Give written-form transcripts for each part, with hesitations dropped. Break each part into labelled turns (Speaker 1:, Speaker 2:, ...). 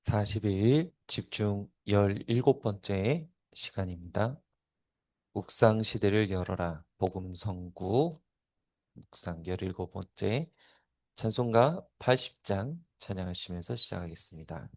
Speaker 1: 40일 집중 17번째 시간입니다. 묵상 시대를 열어라. 복음 성구 묵상 17번째 찬송가 80장 찬양하시면서 시작하겠습니다.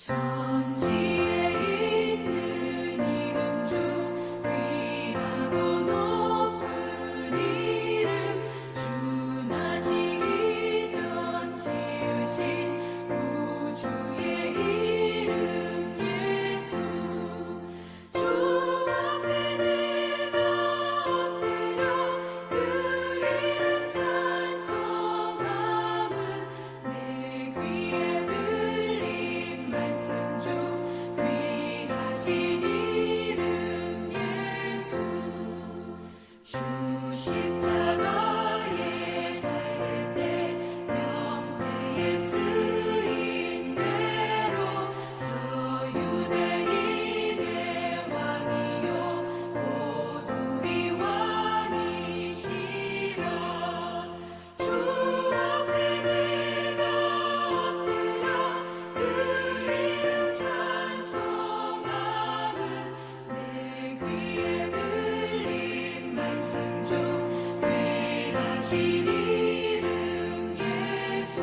Speaker 2: 천지에 있는 이름 중 귀하고 높은 이름 주 나시기 전 지으신 우주의 이름 예수 주 앞에 내가 엎드려 그 이름 찬송함은 내 귀에 들린 말씀 중 귀하신 이름 예수 주 십자가에 달릴 때 명패에 쓰인 대로 저 유대인의 왕이요 곧 우리 왕이시라 주 앞에 내가 엎드려 그 이름 찬송함은 내 귀에 들린 말씀 중 귀하신 이름 예수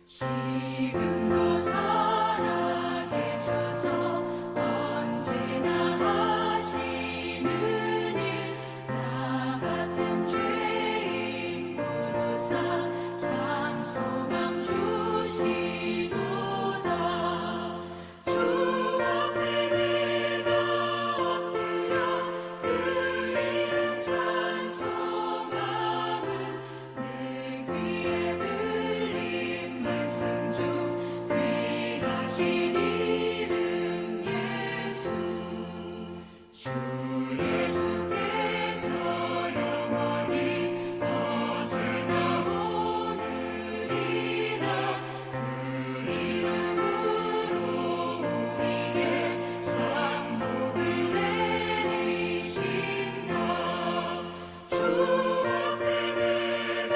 Speaker 2: 지금도 살아계셔서 언제나 하시는 일 나 같은 죄인 부르사 참 소망 주시도다 주 앞에 내가 엎드려 그 이름 찬송함은 내 귀에 들린 말씀 중 귀하신 이름 예수 주 예수께서 영원히 어제나 오늘이나 그 이름으로 우리에게 상복을 내리신다 주 앞에 내가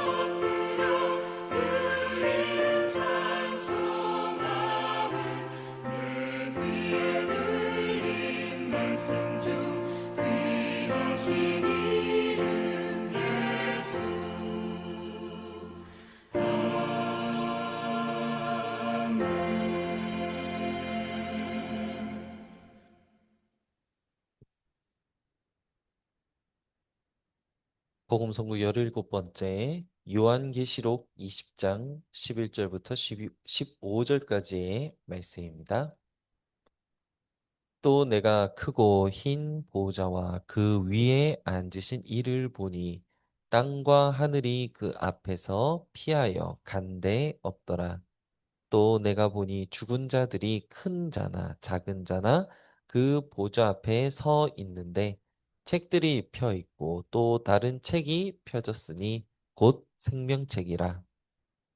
Speaker 2: 엎드려 그 이름 찬송함은 내 귀에 들린 말씀 중 귀하신 이름 예수
Speaker 1: 복음 성구 17번째 요한계시록 20장 11절부터 15절까지의 말씀입니다. 또 내가 크고 흰 보좌와 그 위에 앉으신 이를 보니 땅과 하늘이 그 앞에서 피하여 간데 없더라. 또 내가 보니 죽은 자들이 큰 자나 작은 자나 그 보좌 앞에 서 있는데 책들이 펴 있고 또 다른 책이 펴졌으니 곧 생명책이라.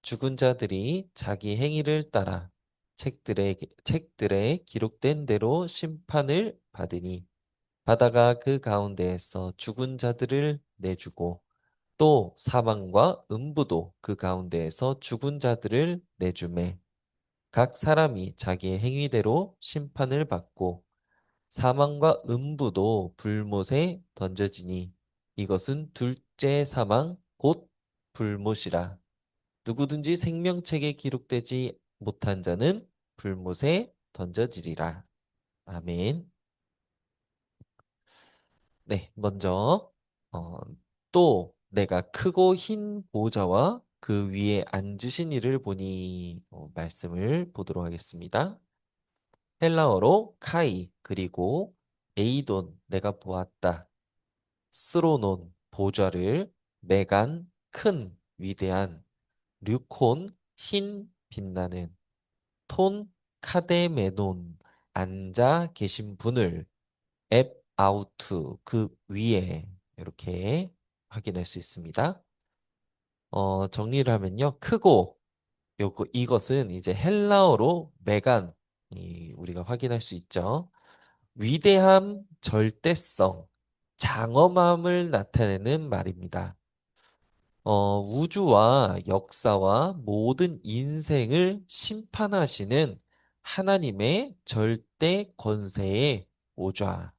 Speaker 1: 죽은 자들이 자기 행위를 따라 책들에 기록된 대로 심판을 받으니 바다가 그 가운데에서 죽은 자들을 내주고 또 사망과 음부도 그 가운데에서 죽은 자들을 내주매 각 사람이 자기의 행위대로 심판을 받고 사망과 음부도 불못에 던져지니 이것은 둘째 사망 곧 불못이라. 누구든지 생명책에 기록되지 못한 자는 불못에 던져지리라. 아멘. 네, 먼저 어, 또 내가 크고 흰 보좌와 그 위에 앉으신 이를 보니 말씀을 보도록 하겠습니다. 헬라어로 카이 그리고 에이돈 내가 보았다. 스로논 보좌를 메간 큰 위대한 류콘 흰 빛나는 톤 카데메논 앉아 계신 분을 앱 아우트 그 위에 이렇게 확인할 수 있습니다. 정리를 하면요. 크고 이것은 이제 헬라어로 메간 우리가 확인할 수 있죠. 위대함, 절대성, 장엄함을 나타내는 말입니다. 우주와 역사와 모든 인생을 심판하시는 하나님의 절대 권세의 오좌.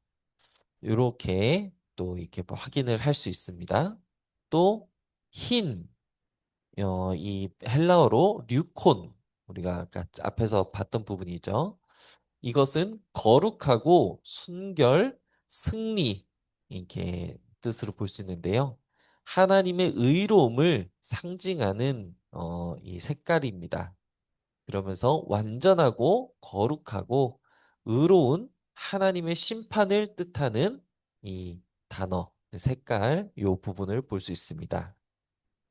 Speaker 1: 이렇게 또 이렇게 뭐 확인을 할 수 있습니다. 또 흰, 이 헬라어로 류콘, 우리가 아까 앞에서 봤던 부분이죠. 이것은 거룩하고 순결, 승리 이렇게 뜻으로 볼 수 있는데요. 하나님의 의로움을 상징하는 이 색깔입니다. 그러면서 완전하고 거룩하고 의로운 하나님의 심판을 뜻하는 이 단어, 색깔, 이 부분을 볼 수 있습니다.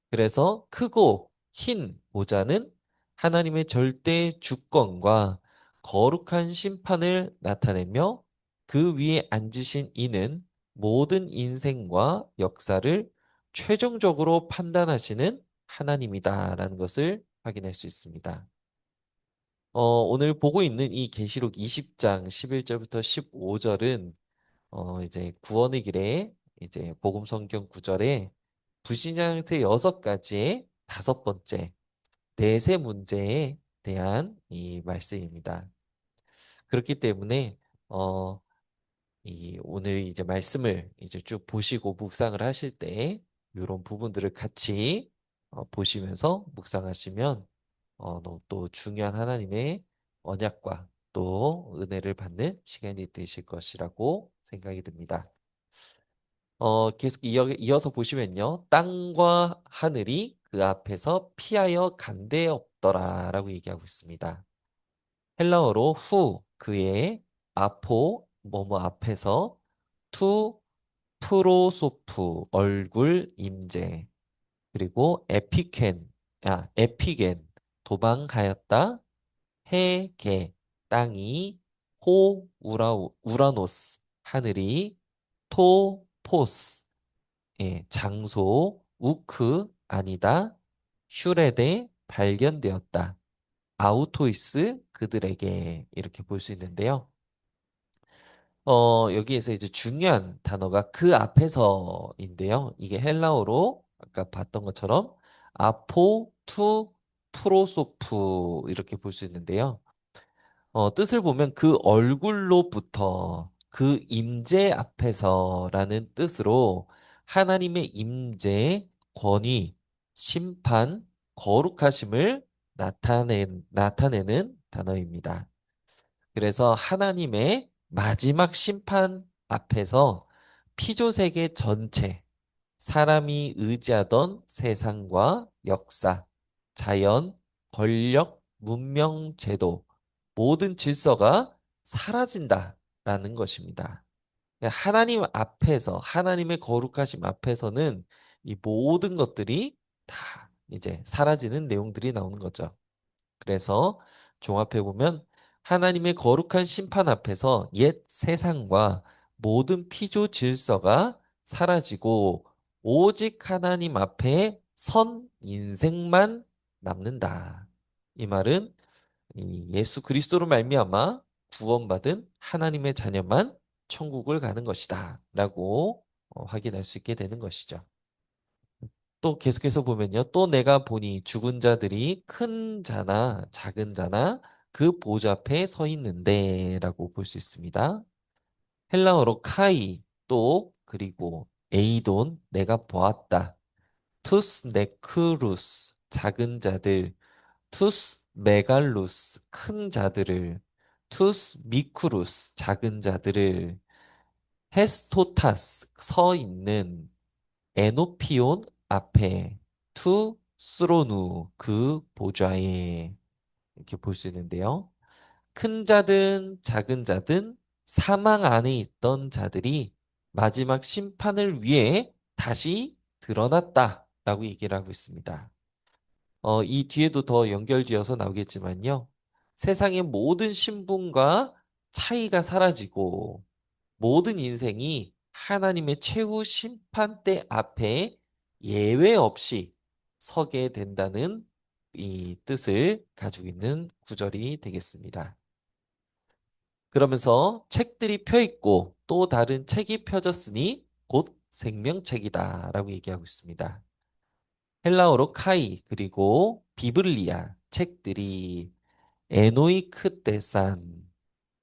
Speaker 1: 그래서 크고 흰 모자는 하나님의 절대 주권과 거룩한 심판을 나타내며 그 위에 앉으신 이는 모든 인생과 역사를 최종적으로 판단하시는 하나님이다라는 것을 확인할 수 있습니다. 오늘 보고 있는 이 계시록 20장 11절부터 15절은 이제 구원의 길에 이제 복음 성경 구절에 불신앙 세 여섯 가지의 다섯 번째 내세 문제에 대한 이 말씀입니다. 그렇기 때문에 어, 이 오늘 이제 말씀을 이제 쭉 보시고 묵상을 하실 때 이런 부분들을 같이 보시면서 묵상하시면 또 중요한 하나님의 언약과 또 은혜를 받는 시간이 되실 것이라고 생각이 듭니다. 계속 이어서 보시면요. 땅과 하늘이 그 앞에서 피하여 간데 없더라라고 얘기하고 있습니다. 헬라어로 후, 그의 아포, 뭐뭐 앞에서 투, 프로소프, 얼굴, 임재, 그리고 에피겐, 도망하였다, 해, 개, 땅이, 우라노스, 하늘이, 포스, 예, 장소, 우크, 아니다, 슈레데, 발견되었다. 아우토이스, 그들에게 이렇게 볼 수 있는데요. 여기에서 이제 중요한 단어가 그 앞에서인데요. 이게 헬라어로 아까 봤던 것처럼 아포, 투, 프로소프 이렇게 볼 수 있는데요. 뜻을 보면 그 얼굴로부터 그 임재 앞에서라는 뜻으로 하나님의 임재, 권위, 심판, 거룩하심을 나타내는 단어입니다. 그래서 하나님의 마지막 심판 앞에서 피조세계 전체, 사람이 의지하던 세상과 역사, 자연, 권력, 문명, 제도, 모든 질서가 사라진다라는 것입니다. 하나님 앞에서, 하나님의 거룩하심 앞에서는 이 모든 것들이 다 이제 사라지는 내용들이 나오는 거죠. 그래서 종합해 보면 하나님의 거룩한 심판 앞에서 옛 세상과 모든 피조 질서가 사라지고 오직 하나님 앞에 선 인생만 남는다. 이 말은 이 예수 그리스도로 말미암아 구원받은 하나님의 자녀만 천국을 가는 것이다라고 확인할 수 있게 되는 것이죠. 또 계속해서 보면요. 또 내가 보니 죽은 자들이 큰 자나 작은 자나 그 보좌 앞에 서 있는데 라고 볼 수 있습니다. 헬라어로 카이 또 그리고 에이돈 내가 보았다. 투스 네크루스 작은 자들 투스 메갈루스 큰 자들을 투스 미쿠루스 작은 자들을 헤스토타스 서 있는 에노피온 앞에 투 스로누 그 보좌에 이렇게 볼 수 있는데요. 큰 자든 작은 자든 사망 안에 있던 자들이 마지막 심판을 위해 다시 드러났다라고 얘기를 하고 있습니다. 이 뒤에도 더 연결지어서 나오겠지만요. 세상의 모든 신분과 차이가 사라지고 모든 인생이 하나님의 최후 심판대 앞에 예외 없이 서게 된다는 이 뜻을 가지고 있는 구절이 되겠습니다. 그러면서 책들이 펴 있고 또 다른 책이 펴졌으니 곧 생명책이다라고 얘기하고 있습니다. 헬라어로 카이 그리고 비블리아 책들이 에노이크테산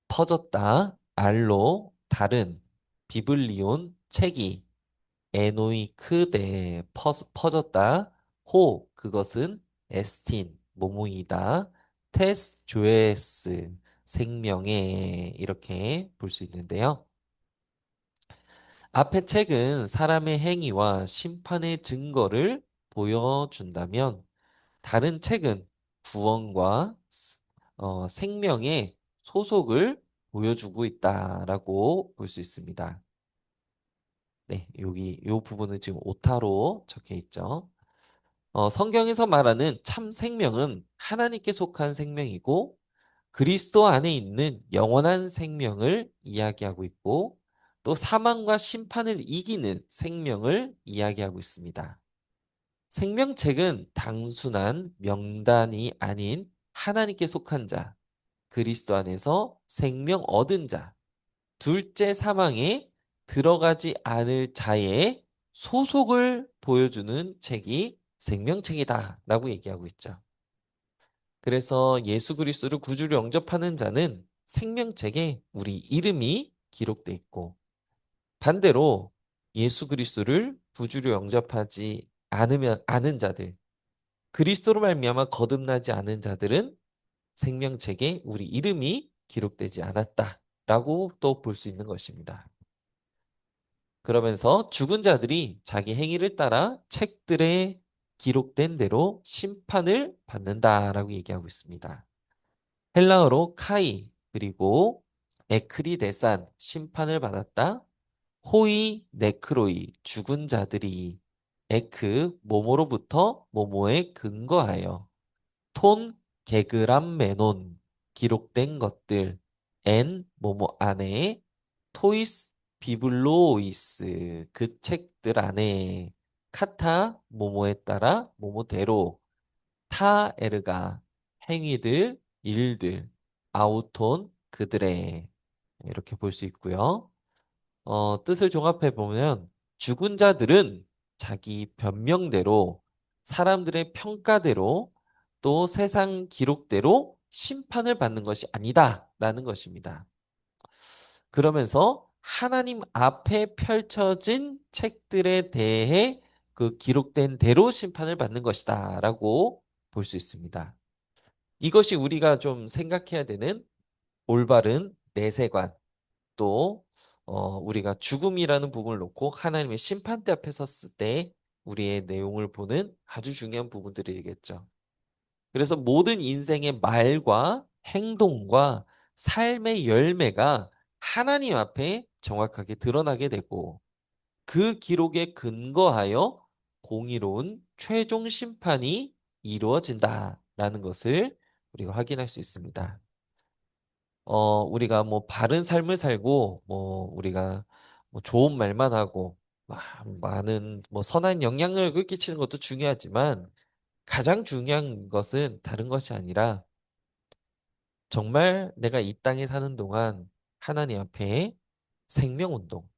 Speaker 1: 퍼졌다 알로 다른 비블리온 책이 에노이크데 퍼졌다 호 그것은 에스틴 모모이다 테스 조에스 생명에 이렇게 볼 수 있는데요. 앞의 책은 사람의 행위와 심판의 증거를 보여준다면 다른 책은 구원과 생명의 소속을 보여주고 있다라고 볼 수 있습니다. 네, 여기 이 부분은 지금 오타로 적혀 있죠. 성경에서 말하는 참 생명은 하나님께 속한 생명이고 그리스도 안에 있는 영원한 생명을 이야기하고 있고 또 사망과 심판을 이기는 생명을 이야기하고 있습니다. 생명책은 단순한 명단이 아닌 하나님께 속한 자, 그리스도 안에서 생명 얻은 자, 둘째 사망에 들어가지 않을 자의 소속을 보여주는 책이 생명책이다라고 얘기하고 있죠. 그래서 예수 그리스도를 구주로 영접하는 자는 생명책에 우리 이름이 기록돼 있고 반대로 예수 그리스도를 구주로 영접하지 않으면 아는 자들, 그리스도로 말미암아 거듭나지 않은 자들은 생명책에 우리 이름이 기록되지 않았다라고 또 볼 수 있는 것입니다. 그러면서 죽은 자들이 자기 행위를 따라 책들에 기록된 대로 심판을 받는다라고 얘기하고 있습니다. 헬라어로 카이 그리고 에크리데산 심판을 받았다. 호이 네크로이 죽은 자들이 에크 모모로부터 모모에 근거하여 톤 게그람 메논 기록된 것들 엔 모모 안에 토이스 비블로이스 그 책들 안에 카타 모모에 따라 모모대로 타 에르가 행위들 일들 아우톤 그들의 이렇게 볼 수 있고요. 뜻을 종합해 보면 죽은 자들은 자기 변명대로 사람들의 평가대로 또 세상 기록대로 심판을 받는 것이 아니다라는 것입니다. 그러면서 하나님 앞에 펼쳐진 책들에 대해 그 기록된 대로 심판을 받는 것이다라고 볼 수 있습니다. 이것이 우리가 좀 생각해야 되는 올바른 내세관 또 우리가 죽음이라는 부분을 놓고 하나님의 심판대 앞에 섰을 때 우리의 내용을 보는 아주 중요한 부분들이 되겠죠. 그래서 모든 인생의 말과 행동과 삶의 열매가 하나님 앞에 정확하게 드러나게 되고 그 기록에 근거하여 공의로운 최종 심판이 이루어진다라는 것을 우리가 확인할 수 있습니다. 우리가 뭐 바른 삶을 살고, 뭐 우리가 뭐 좋은 말만 하고, 많은 뭐 선한 영향력을 끼치는 것도 중요하지만 가장 중요한 것은 다른 것이 아니라 정말 내가 이 땅에 사는 동안 하나님 앞에 생명운동,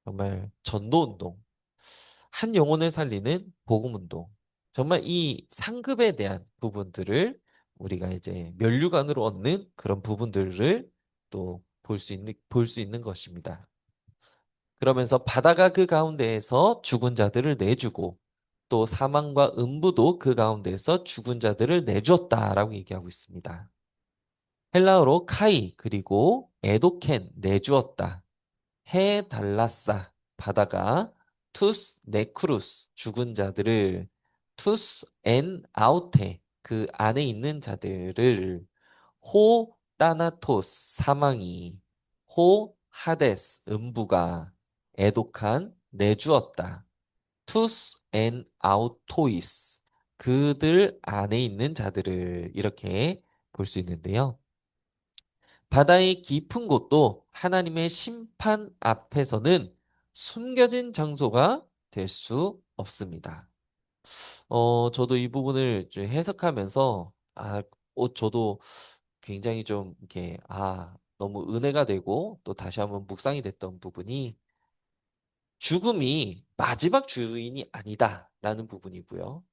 Speaker 1: 정말 전도운동, 한 영혼을 살리는 복음운동, 정말 이 상급에 대한 부분들을 우리가 이제 면류관으로 얻는 그런 부분들을 또 볼 수 있는 것입니다. 그러면서 바다가 그 가운데에서 죽은 자들을 내주고 또 사망과 음부도 그 가운데에서 죽은 자들을 내주었다라고 얘기하고 있습니다. 헬라어로 카이 그리고 에도켄 내주었다. 해 달라싸 바다가 투스 네크루스 죽은 자들을 투스 엔 아우테 그 안에 있는 자들을 호 따나토스 사망이 호 하데스 음부가 에독한 내주었다. 투스 앤 아우토이스. 그들 안에 있는 자들을 이렇게 볼 수 있는데요. 바다의 깊은 곳도 하나님의 심판 앞에서는 숨겨진 장소가 될 수 없습니다. 저도 이 부분을 좀 해석하면서, 저도 굉장히 좀 이렇게, 너무 은혜가 되고 또 다시 한번 묵상이 됐던 부분이 죽음이 마지막 주인이 아니다라는 부분이고요.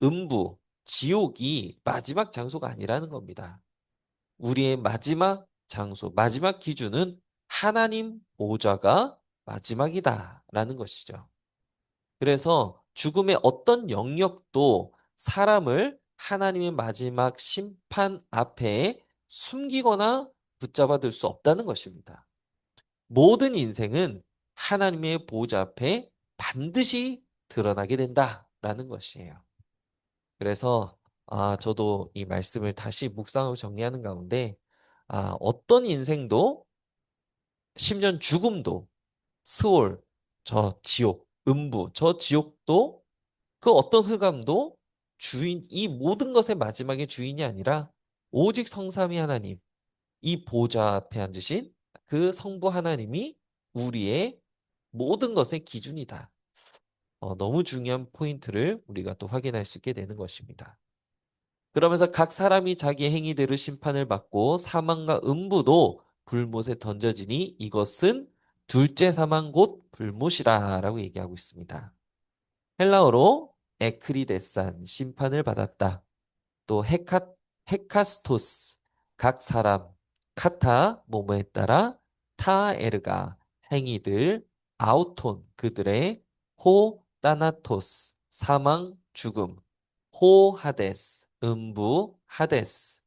Speaker 1: 음부, 지옥이 마지막 장소가 아니라는 겁니다. 우리의 마지막 장소, 마지막 기준은 하나님 보좌가 마지막이다라는 것이죠. 그래서 죽음의 어떤 영역도 사람을 하나님의 마지막 심판 앞에 숨기거나 붙잡아 둘 수 없다는 것입니다. 모든 인생은 하나님의 보좌 앞에 반드시 드러나게 된다라는 것이에요. 그래서 저도 이 말씀을 다시 묵상하고 정리하는 가운데 어떤 인생도 심지어 죽음도 스올, 저 지옥, 음부, 저 지옥도 그 어떤 흑암도 이 모든 것의 마지막의 주인이 아니라 오직 성삼위 하나님, 이 보좌 앞에 앉으신 그 성부 하나님이 우리의 모든 것의 기준이다. 너무 중요한 포인트를 우리가 또 확인할 수 있게 되는 것입니다. 그러면서 각 사람이 자기 행위대로 심판을 받고 사망과 음부도 불못에 던져지니 이것은 둘째 사망 곧 불못이라 라고 얘기하고 있습니다. 헬라어로 에크리데산 심판을 받았다. 또 헤카스토스 각 사람 카타 뭐뭐에 따라 타에르가 행위들 아우톤 그들의 호 따나토스 사망 죽음 호 하데스 음부 하데스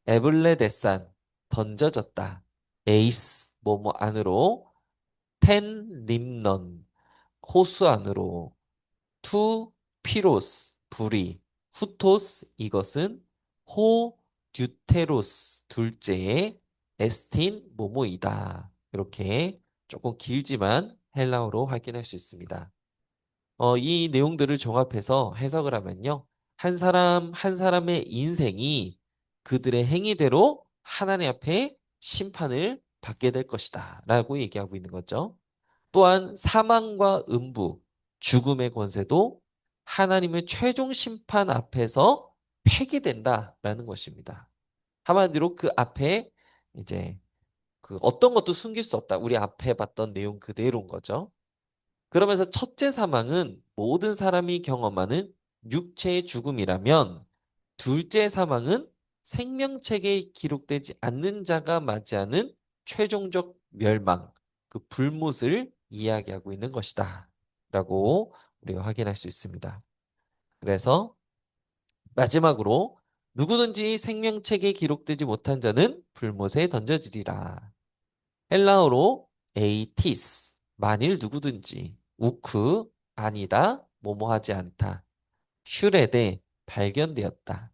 Speaker 1: 에블레데산 던져졌다. 에이스 뭐뭐 안으로 텐 림넌 호수 안으로 투 피로스 불이 후토스 이것은 호 듀테로스 둘째의 에스틴 모모이다. 이렇게 조금 길지만 헬라어로 확인할 수 있습니다. 이 내용들을 종합해서 해석을 하면요. 한 사람 한 사람의 인생이 그들의 행위대로 하나님 앞에 심판을 받게 될 것이다. 라고 얘기하고 있는 거죠. 또한 사망과 음부, 죽음의 권세도 하나님의 최종 심판 앞에서 폐기된다라는 것입니다. 한마디로 그 앞에 이제 그 어떤 것도 숨길 수 없다. 우리 앞에 봤던 내용 그대로인 거죠. 그러면서 첫째 사망은 모든 사람이 경험하는 육체의 죽음이라면 둘째 사망은 생명책에 기록되지 않는 자가 맞이하는 최종적 멸망, 그 불못을 이야기하고 있는 것이다. 라고 우리가 확인할 수 있습니다. 그래서 마지막으로 누구든지 생명책에 기록되지 못한 자는 불못에 던져지리라. 헬라어로 에이티스, 만일 누구든지, 우크, 아니다, 뭐뭐 하지 않다, 슈레데, 발견되었다,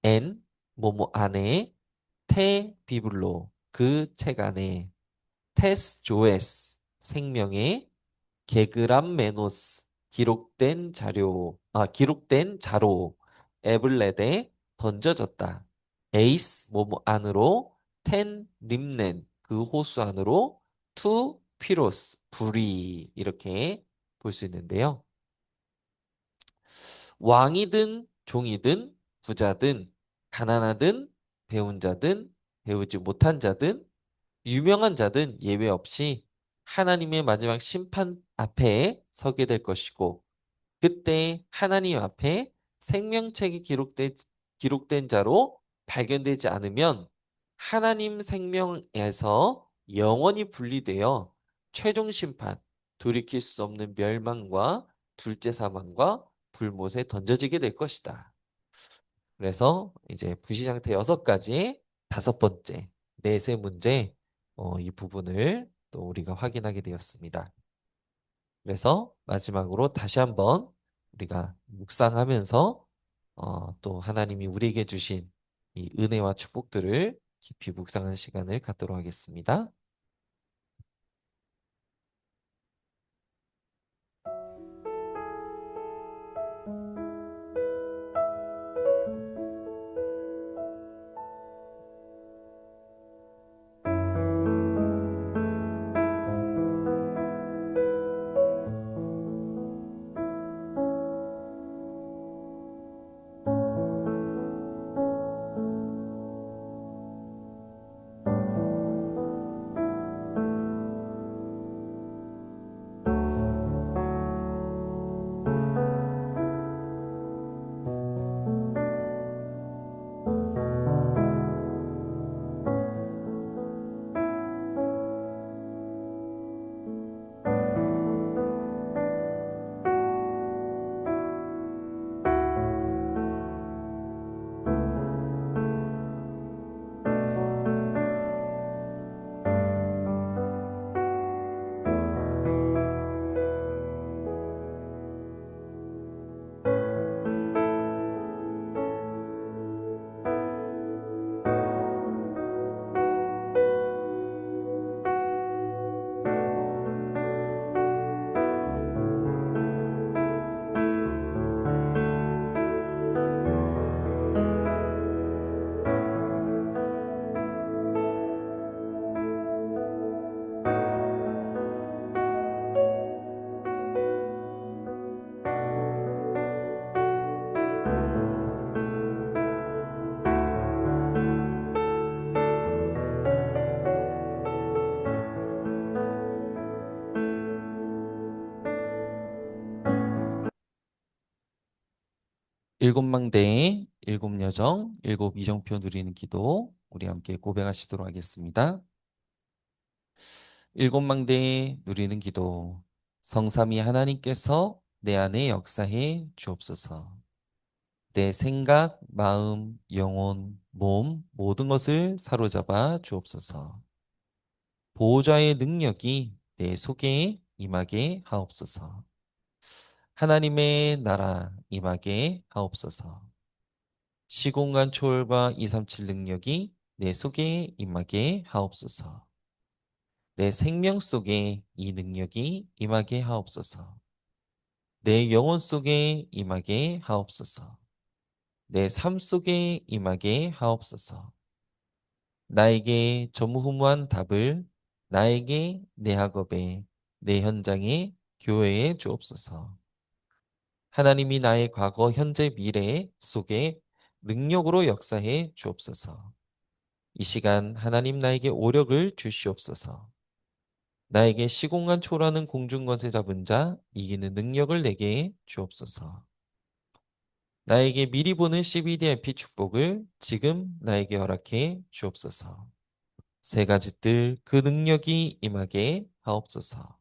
Speaker 1: 엔, 뭐뭐 안에, 테, 비블로, 그 책 안에, 테스, 조에스, 생명의, 게그람 메노스, 기록된 자로, 에블레데, 던져졌다. 에이스, 뭐뭐 안으로, 텐, 림넨, 그 호수 안으로, 투, 피로스, 불이, 이렇게 볼 수 있는데요. 왕이든 종이든 부자든 가난하든 배운 자든 배우지 못한 자든 유명한 자든 예외 없이 하나님의 마지막 심판 앞에 서게 될 것이고 그때 하나님 앞에 생명책이 기록된 자로 발견되지 않으면 하나님 생명에서 영원히 분리되어 최종 심판, 돌이킬 수 없는 멸망과 둘째 사망과 불못에 던져지게 될 것이다. 그래서 이제 부시장태 6가지의 5번째, 넷의 문제, 이 부분을 또 우리가 확인하게 되었습니다. 그래서 마지막으로 다시 한번 우리가 묵상하면서 또 하나님이 우리에게 주신 이 은혜와 축복들을 깊이 묵상하는 시간을 갖도록 하겠습니다. 일곱 망대, 일곱 여정, 일곱 이정표 누리는 기도 우리 함께 고백하시도록 하겠습니다. 일곱 망대 누리는 기도 성삼위 하나님께서 내 안에 역사해 주옵소서. 내 생각, 마음, 영혼, 몸 모든 것을 사로잡아 주옵소서. 보호자의 능력이 내 속에 임하게 하옵소서. 하나님의 나라 임하게 하옵소서. 시공간 초월과 237 능력이 내 속에 임하게 하옵소서. 내 생명 속에 이 능력이 임하게 하옵소서. 내 영혼 속에 임하게 하옵소서. 내 삶 속에 임하게 하옵소서. 나에게 전무후무한 답을 나에게 내 학업에 내 현장에 교회에 주옵소서. 하나님이 나의 과거, 현재, 미래 속에 능력으로 역사해 주옵소서. 이 시간 하나님 나에게 오력을 주시옵소서. 나에게 시공간 초라는 공중권세 잡은 자 이기는 능력을 내게 주옵소서. 나에게 미리 보는 CBDIP 축복을 지금 나에게 허락해 주옵소서. 세 가지 뜰 그 능력이 임하게 하옵소서.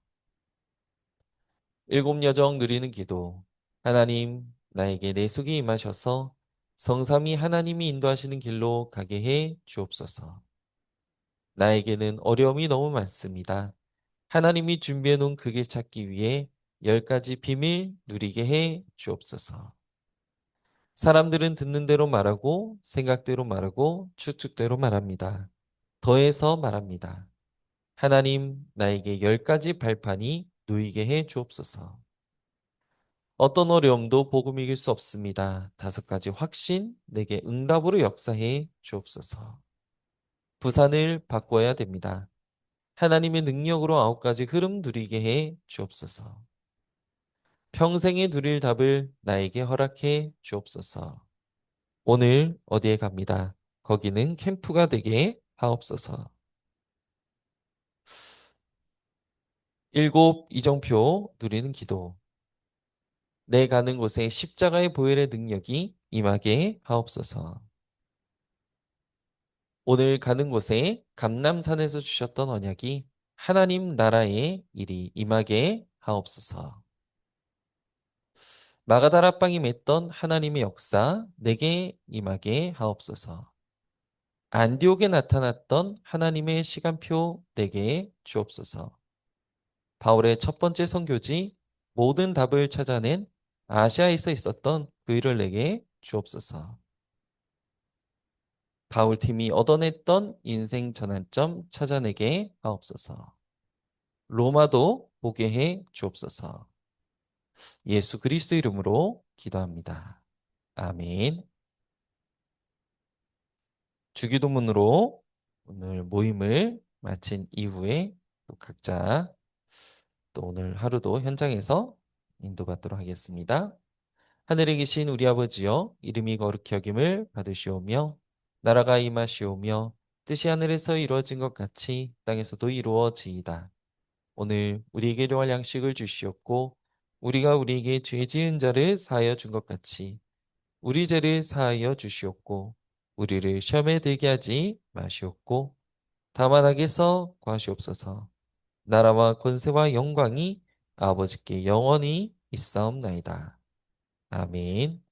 Speaker 1: 일곱 여정 누리는 기도. 하나님, 나에게 내 속에 임하셔서 성삼위 하나님이 인도하시는 길로 가게 해 주옵소서. 나에게는 어려움이 너무 많습니다. 하나님이 준비해 놓은 그 길 찾기 위해 열 가지 비밀 누리게 해 주옵소서. 사람들은 듣는 대로 말하고 생각대로 말하고 추측대로 말합니다. 더해서 말합니다. 하나님, 나에게 열 가지 발판이 놓이게 해 주옵소서. 어떤 어려움도 복음 이길 수 없습니다. 다섯 가지 확신 내게 응답으로 역사해 주옵소서. 부산을 바꿔야 됩니다. 하나님의 능력으로 아홉 가지 흐름 누리게 해 주옵소서. 평생에 누릴 답을 나에게 허락해 주옵소서. 오늘 어디에 갑니다. 거기는 캠프가 되게 하옵소서. 일곱 이정표 누리는 기도. 내 가는 곳에 십자가의 보혈의 능력이 임하게 하옵소서. 오늘 가는 곳에 감람산에서 주셨던 언약이 하나님 나라의 일이 임하게 하옵소서. 마가다락방이 맺던 하나님의 역사 내게 임하게 하옵소서. 안디옥에 나타났던 하나님의 시간표 내게 주옵소서. 바울의 첫 번째 선교지 모든 답을 찾아낸 아시아에서 있었던 그 일을 내게 주옵소서. 바울팀이 얻어냈던 인생 전환점 찾아내게 하옵소서. 로마도 보게 해 주옵소서. 예수 그리스도 이름으로 기도합니다. 아멘. 주기도문으로 오늘 모임을 마친 이후에 또 각자 또 오늘 하루도 현장에서 인도받도록 하겠습니다. 하늘에 계신 우리 아버지여 이름이 거룩히 여김을 받으시오며 나라가 임하시오며 뜻이 하늘에서 이루어진 것 같이 땅에서도 이루어지이다. 오늘 우리에게 일용할 양식을 주시옵고 우리가 우리에게 죄 지은 자를 사하여 준 것 같이 우리 죄를 사하여 주시옵고 우리를 시험에 들게 하지 마시옵고 다만 악에서 구하시옵소서. 나라와 권세와 영광이 아버지께 영원히 있사옵나이다. 아멘.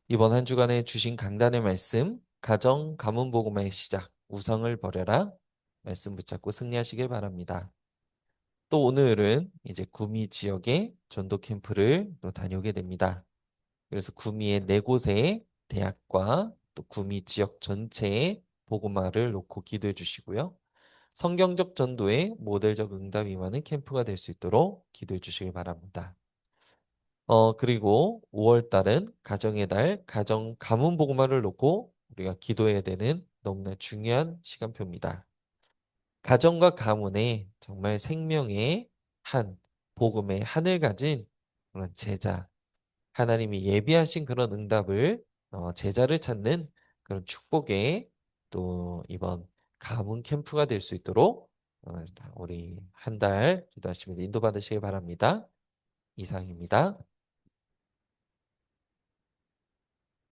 Speaker 1: 이번 한 주간에 주신 강단의 말씀, 가정 가문 복음의 시작, 우상을 버려라. 말씀 붙잡고 승리하시길 바랍니다. 또 오늘은 이제 구미 지역에 전도 캠프를 또 다녀오게 됩니다. 그래서 구미의 네 곳의 대학과 또 구미 지역 전체에 복음화를 놓고 기도해 주시고요. 성경적 전도에 모델적 응답이 임하는 캠프가 될 수 있도록 기도해 주시길 바랍니다. 그리고 5월 달은 가정의 달, 가정 가문 복음화를 놓고 우리가 기도해야 되는 너무나 중요한 시간표입니다. 가정과 가문에 정말 생명의 한, 복음의 한을 가진 그런 제자, 하나님이 예비하신 그런 응답을 제자를 찾는 그런 축복의 또 이번 가문 캠프가 될 수 있도록 우리 한 달 기도하시면서 인도받으시기 바랍니다. 이상입니다.